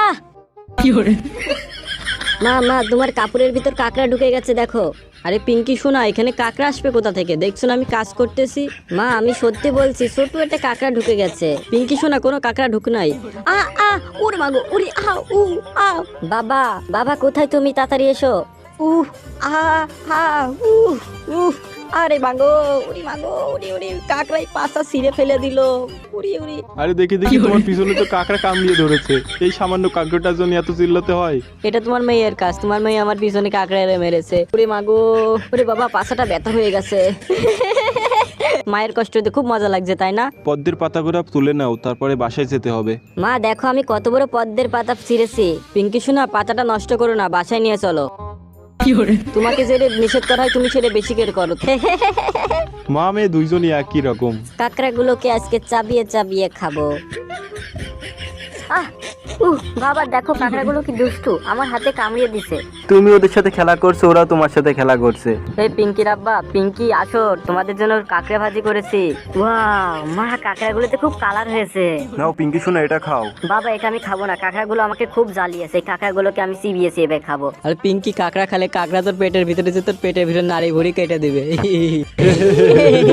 আহ মা মা তোমার কাপড়ের ভিতর কাকড়া ঢুকে গেছে দেখো। আরে পিঙ্কি শোনা, এখানে কাকড়া আসবে কোথা থেকে? দেখছো না আমি কাজ করতেছি। মা আমি সত্যি বলছি, ছোট একটা কাকড়া ঢুকে গেছে। পিঙ্কি শোনা, কোনো কাকড়া ঢুক নাই। আ আ ওরে মাগো, ওরে আ উ আ। বাবা বাবা কোথায় তুমি? তাড়াতাড়ি এসো। উহ আ আ উহ উহ। আরে মাগো, ওরে মাগো, ওরে ওরে কাকড়াই পাছা ছিঁড়ে ফেলে দিল। ওরে ওরে। আরে দেখি দেখি, তোমার পিছনে তো কাকড়া কামড়িয়ে ধরেছে। এই সামান্য কাকড়াটার জন্য এত চিল্লাতে হয়? এটা তোমার মেয়ের কাজ, তোমার মেয়ে আমার পিছনে কাকড়া মেরেছে। ওরে মাগো, ওরে বাবা পাছাটা ব্যথা হয়ে গেছে। মায়ের কষ্টতে খুব মজা লাগছে তাই না? পদ্মের পাতাগুলো তুলে নাও, তারপরে বাসায় যেতে হবে। মা দেখো আমি কত বড় পদ্মের পাতা ছিঁড়েছি। পিঙ্কি শোনা, পাতাটা নষ্ট করো না, বাসায় নিয়ে চলো। তোমাকে যেটা নিষেধ করা হয় তুমি সেটা বেশি করে করো। মা মেয়ে দুইজনই একই রকম। কাকড়া গুলোকে আজকে চাবিয়ে চাবিয়ে খাবো। বাবা দেখো কাকড়া গুলো কি দুষ্টু, আমার হাতে কামড়িয়ে দিছে। তুমি ওদের সাথে খেলা করছো, ওরা তোমার সাথে খেলা করছে। এই পিঙ্কির আব্বা, পিঙ্কি আসো, তোমাদের জন্য কাকড়া ভাজি করেছি। ওয়াও মা, কাকড়া গুলোতে খুব কালার হয়েছে। নাও পিঙ্কি শোনা, এটা খাও। বাবা এটা আমি খাবো না, কাকড়া গুলো আমাকে খুব জ্বালিয়েছে। এই কাকড়া গুলোকে আমি চিবিয়ে চিবিয়ে খাবো। আর পিঙ্কি কাকড়া খালে কাকড়া তোর পেটের ভিতরে যে তোর পেটের ভিতরে নাড়ি ভুড়ি কেটে দিবে।